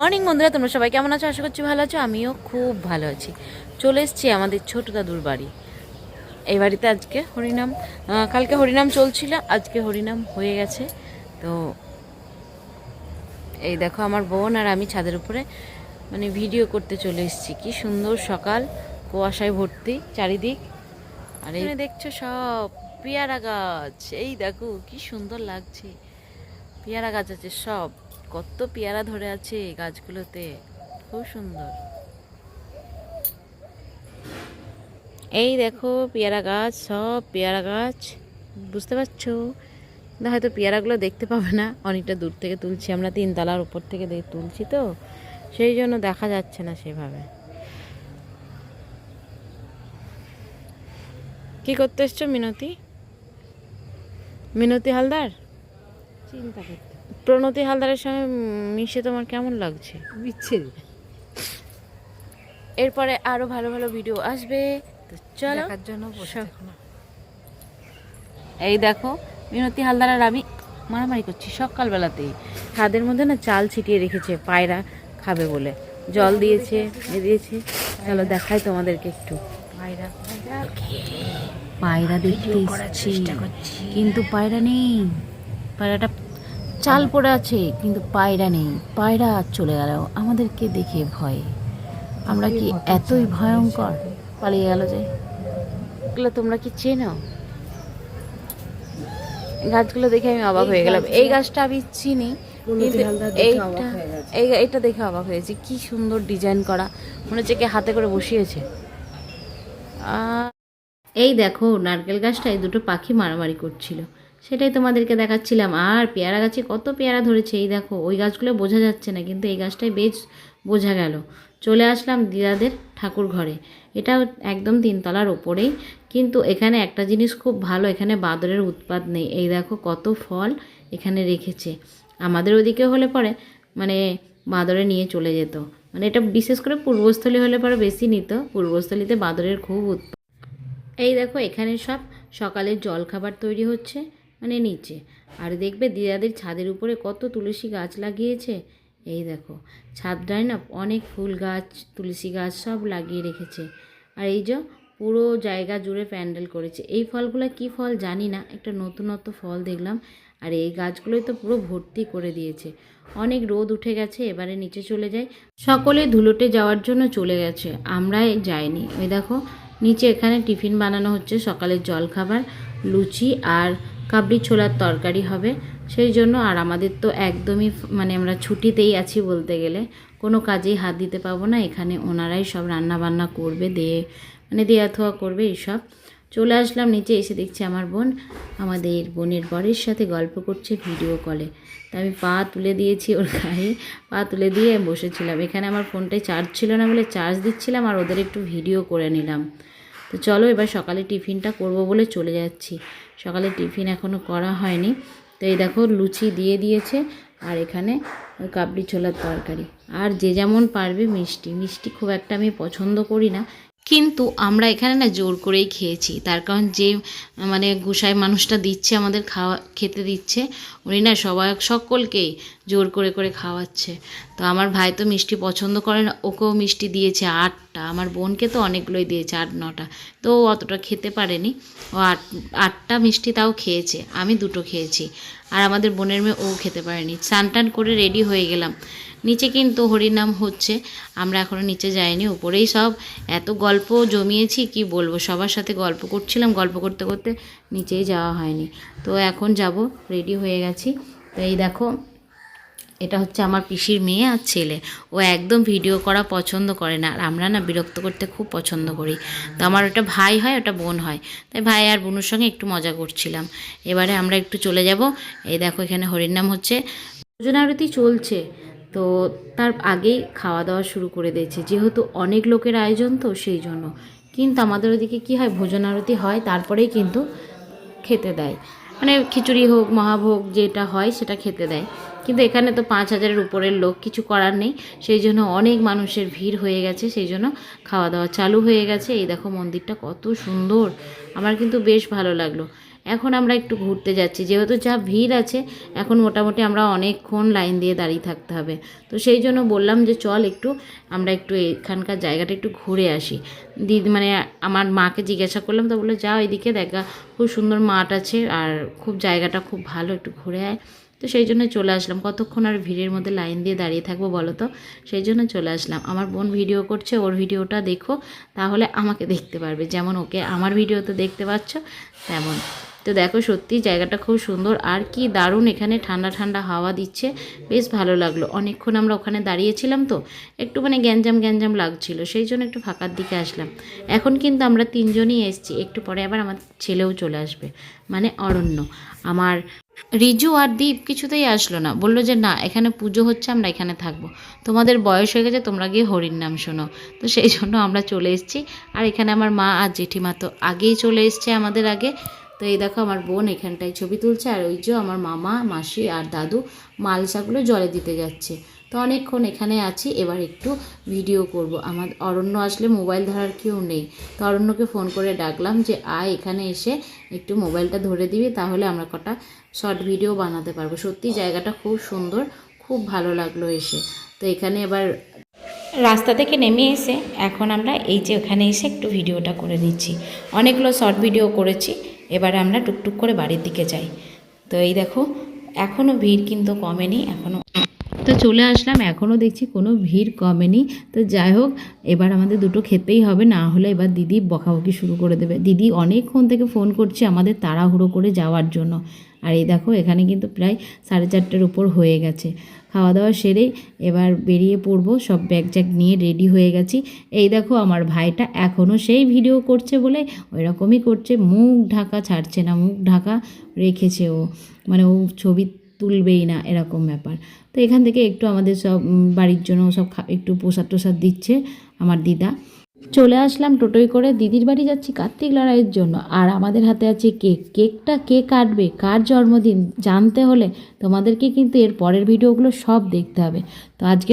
Morning বন্ধুরা, তোমরা সবাই কেমন আছো? আশা করছি ভালো আছো। আমিও খুব ভালো আছি। চলে এসেছি আমাদের ছোট দাদুর বাড়ি। এই বাড়িতে আজকে হরিনাম, কালকে হরিনাম চলছিল, আজকে হরিনাম হয়ে গেছে। তো এই দেখো আমার বোন আর আমি ছাদের উপরে ভিডিও করতে চলে এসেছি। কি সুন্দর সকাল, কুয়াশায় ভর্তি চারিদিক। আর এখানে দেখছো সব পেয়ারা গাছ। এই দেখো কি সুন্দর লাগছে, পেয়ারা গাছ আছে সব। কত পেয়ারা ধরে আছে গাছগুলোতে, খুব সুন্দর। এই দেখো পেয়ারা গাছ, সব পেয়ারা গাছ, বুঝতে পারছো? হয়তো পেয়ারাগুলো দেখতে পাবে না, অনেকটা দূর থেকে তুলছি আমরা, 3 তলার উপর থেকে তুলছি, তো সেই জন্য দেখা যাচ্ছে না সেভাবে। কি করতে এসছো মিনতি? মিনতি হালদার চিন্তা করতে প্রণতি হালদারের সঙ্গে মিশে তোমার কেমন লাগছে? বিচ্ছেদ এরপরে আরো ভালো ভালো ভিডিও আসবে, তো চলো দেখার জন্য বসে থাকো না। এই দেখো মিনতি হালদার আর আমি মারামারি করছি সকালবেলাতেই। ছাদের মধ্যে না চাল ছিটিয়ে রেখেছে, পায়রা খাবে বলে জল দিয়েছে, দিয়েছে। চলো দেখাই তোমাদেরকে একটু। পায়রা দেখতে এসেছি, কিন্তু পায়রা নেই। পায়রাটা চাল পড়ে আছে, কিন্তু পায়রা নেই। পায়রা চলে গেল আমাদেরকে দেখে ভয়ে। আমরা কি এতই ভয়ঙ্কর? পালিয়ে গেল যে। এগুলো তোমরা কি চেনো? গাছগুলো দেখে আমি অবাক হয়ে গেলাম। এই গাছটা আমি চিনি, কিন্তু এইটা দেখে অবাক হয়েছি। কি সুন্দর ডিজাইন করা, মনে হচ্ছে কি হাতে করে বসিয়েছে। এই দেখো নারকেল গাছটায় দুটো পাখি মারামারি করছিল, সেটাই তোমাদেরকে দেখাচ্ছিলাম। আর পেয়ারা গাছে কত পেয়ারা ধরেছে, এই দেখো। ওই গাছগুলো বোঝা যাচ্ছে না, কিন্তু এই গাছটাই বেশ বোঝা গেল। চলে আসলাম দিদাদের ঠাকুর ঘরে। এটাও একদম 3 তলার ওপরেই, কিন্তু এখানে একটা জিনিস খুব ভালো, এখানে বাঁদরের উৎপাত নেই। এই দেখো কত ফল এখানে রেখেছে। আমাদের ওদিকে হলে পরে বাঁদরে নিয়ে চলে যেত। এটা বিশেষ করে পূর্বস্থলী হলে পরে বেশি নিত। পূর্বস্থলীতে বাঁদরের খুব উৎপাত। এই দেখো এখানে সব সকালের জলখাবার তৈরি হচ্ছে, নিচে। আর দেখবে দিদাদের ছাদের উপরে কত তুলসী গাছ লাগিয়েছে। এই দেখো ছাদটায় না অনেক ফুল গাছ, তুলসী গাছ সব লাগিয়ে রেখেছে। আর এই যে পুরো জায়গা জুড়ে প্যান্ডেল করেছে। এই ফলগুলো কি ফল জানি না, একটা নতুনত্ব ফল দেখলাম। আর এই গাছগুলোই তো পুরো ভর্তি করে দিয়েছে। অনেক রোদ উঠে গেছে, এবারে নিচে চলে যাই। সকলে ধুলোটে যাওয়ার জন্য চলে গেছে, আমরা যাইনি। ওই দেখো নিচে এখানে টিফিন বানানো হচ্ছে, সকালের জলখাবার, লুচি আর কাবলি ছোলার তরকারি হবে সেই জন্য। আর আমাদের তো একদমই আমরা ছুটিতেই আছি বলতে গেলে, কোনো কাজেই হাত দিতে পারবো না। এখানে ওনারাই সব রান্না বান্না করবে, দেয়া থোয়া করবে এইসব। চলে আসলাম নিচে, এসে দেখছি আমার বোন আমাদের বোনের বরের সাথে গল্প করছে ভিডিও কলে। তা আমি পা তুলে দিয়েছি ওর গায়ে, পা তুলে দিয়ে বসেছিলাম। এখানে আমার ফোনটায় চার্জ ছিল না বলে চার্জ দিচ্ছিলাম, আর ওদের একটু ভিডিও করে নিলাম। তো চলো এবার সকালে টিফিনটা করব বলে চলে যাচ্ছি। সকালে টিফিন এখনও করা হয়নি। তো এই দেখো লুচি দিয়ে দিয়েছে, আর এখানে ওই কাবলি ছোলার তরকারি। আর যে যেমন পারবে মিষ্টি। মিষ্টি খুব একটা আমি পছন্দ করি না, কিন্তু আমরা এখানে না জোর করেই খেয়েছি। তার কারণ যে গোসাই মানুষটা দিচ্ছে, আমাদের খেতে দিচ্ছে, উনি না সকলকেই জোর করে করে খাওয়াচ্ছে। তো আমার ভাই তো মিষ্টি পছন্দ করে না, ওকেও মিষ্টি দিয়েছে 8টা। আমার বোনকে তো অনেকগুলোই দিয়েছে, 8-9টা। তো ও অতটা খেতে পারেনি, ও 8টা মিষ্টি তাও খেয়েছে, আমি 2টো খেয়েছি। আর আমাদের বোনের মেয়ে ও খেতে পারেনি। স্নান করে রেডি হয়ে গেলাম। নিচে কিন্তু হরিনাম হচ্ছে, আমরা এখনও নিচে যাইনি। উপরেই সব এত গল্প জমিয়েছি কি বলবো, সবার সাথে গল্প করছিলাম, গল্প করতে করতে নিচেই যাওয়া হয়নি। তো এখন যাব, রেডি হয়ে গেছি। তো এই দেখো এটা হচ্ছে আমার পিসির মেয়ে আর ছেলে। ও একদম ভিডিও করা পছন্দ করে না, আর আমরা না বিরক্ত করতে খুব পছন্দ করি। তো আমার ওটা ভাই হয়, ওটা বোন হয়, তাই ভাই আর বোনের সঙ্গে একটু মজা করছিলাম। এবারে আমরা একটু চলে যাব। এই দেখো এখানে হরিনাম হচ্ছে, ভোজন আরতি চলছে। তো তার আগেই খাওয়া দাওয়া শুরু করে দিয়েছে, যেহেতু অনেক লোকের আয়োজন তো সেই জন্য। কিন্তু আমাদের ওদিকে কী হয়, ভোজন আরতি হয় তারপরেই কিন্তু খেতে দেয়। খিচুড়ি হোক, মহাভোগ যেটা হয় সেটা খেতে দেয়। কিন্তু এখানে তো 5,000-এর উপরের লোক, কিছু করার নেই। সেই জন্য অনেক মানুষের ভিড় হয়ে গেছে, সেই জন্য খাওয়া দাওয়া চালু হয়ে গেছে। এই দেখো মন্দিরটা কত সুন্দর, আমার কিন্তু বেশ ভালো লাগলো। এখন আমরা একটু ঘুরতে যাচ্ছি, যেহেতু যা ভিড় আছে এখন মোটামুটি আমরা অনেকক্ষণ লাইন দিয়ে দাঁড়িয়ে থাকতে হবে। তো সেই জন্য বললাম যে চল আমরা একটু এখানকার জায়গাটা একটু ঘুরে আসি। দিদি মানে আমার মাকে জিজ্ঞাসা করলাম, তো বললো যাও এদিকে দেখা, খুব সুন্দর মাঠ আছে আর খুব জায়গাটা খুব ভালো, একটু ঘুরে আয়। তো সেই জন্য চলে আসলাম, কতক্ষণ আর ভিড়ের মধ্যে লাইন দিয়ে দাঁড়িয়ে থাকবো বলো তো, সেই জন্য চলে আসলাম। আমার বোন ভিডিও করছে, ওর ভিডিওটা দেখো তাহলে আমাকে দেখতে পারবে, যেমন ওকে আমার ভিডিওতে দেখতে পাচ্ছ তেমন। তো দেখো সত্যি জায়গাটা খুব সুন্দর আর কি দারুণ, এখানে ঠান্ডা ঠান্ডা হাওয়া দিচ্ছে, বেশ ভালো লাগলো। অনেকক্ষণ আমরা ওখানে দাঁড়িয়েছিলাম তো একটু মানে গ্যাঞ্জাম লাগছিল, সেই জন্য একটু ফাঁকার দিকে আসলাম। এখন কিন্তু আমরা 3 জনই এসেছি, একটু পরে আবার আমার ছেলেও চলে আসবে, মানে অরণ্য। আমার রিজু আর দীপ কিছুতেই আসলো না, বললো যে না এখানে পুজো হচ্ছে, আমরা এখানে থাকবো, তোমাদের বয়স হয়ে গেছে, তোমরা গিয়ে হরির নাম শোনো। তো সেই জন্য আমরা চলে এসেছি। আর এখানে আমার মা আর জেঠিমা তো আগেই চলে এসছে আমাদের আগে। তো এই দেখো আমার বোন এখানটায় ছবি তুলছে, আর ওই যে আমার মামা মাসি আর দাদু মালসাগুলো জলে দিতে যাচ্ছে। তো অনেকক্ষণ এখানে আছি, এবার একটু ভিডিও করব। আমার অরণ্য আসলে মোবাইল ধরার কেউ নেই, তো অরণ্যকে ফোন করে ডাকলাম যে আয় এখানে এসে একটু মোবাইলটা ধরে দিবি, তাহলে আমরা কটা শর্ট ভিডিও বানাতে পারবো। সত্যি জায়গাটা খুব সুন্দর, খুব ভালো লাগলো এসে। তো এখানে এবার রাস্তা থেকে নেমে এসে এখন আমরা এই যে ওখানে এসে একটু ভিডিওটা করে নিচ্ছি। অনেকগুলো শর্ট ভিডিও করেছি, এবার আমরা টুকটুক করে বাড়ির দিকে যাই। তো এই দেখো এখনও ভিড় কিন্তু কমেনি, এখনও তো চলে আসলাম, এখনও দেখছি কোনো ভিড় কমেনি। তো যাই হোক এবার আমাদের দুটো খেতেই হবে, না হলে এবার দিদি বকাবকি শুরু করে দেবে। দিদি অনেকক্ষণ থেকে ফোন করছে আমাদের তাড়াহুড়ো করে যাওয়ার জন্য। আর এই দেখো এখানে কিন্তু প্রায় 4:30-এর উপর হয়ে গেছে। খাওয়া দাওয়া সেরে এবার বেরিয়ে পড়বো, সব ব্যাগ জ্যাগ নিয়ে রেডি হয়ে গেছি। এই দেখো আমার ভাইটা এখনও সেই ভিডিও করছে বলে ওই রকমই করছে, মুখ ঢাকা ছাড়ছে না, মুখ ঢাকা রেখেছে ও, মানে ও ছবি তুলবেই না এরকম ব্যাপার। তো এখান থেকে একটু আমাদের সব বাড়ির জন্য সব একটু প্রসাদ টোসাদ দিচ্ছে আমার দিদা। চলে আসলাম টোটোয় করে, দিদির বাড়ি যাচ্ছি কার্তিক লড়াইয়ের জন্য। আর আমাদের হাতে আছে কেকটা কে কাটবে, কার জন্মদিন জানতে হলে তোমাদেরকে কিন্তু এর পরের ভিডিওগুলো সব দেখতে হবে। তো আজকে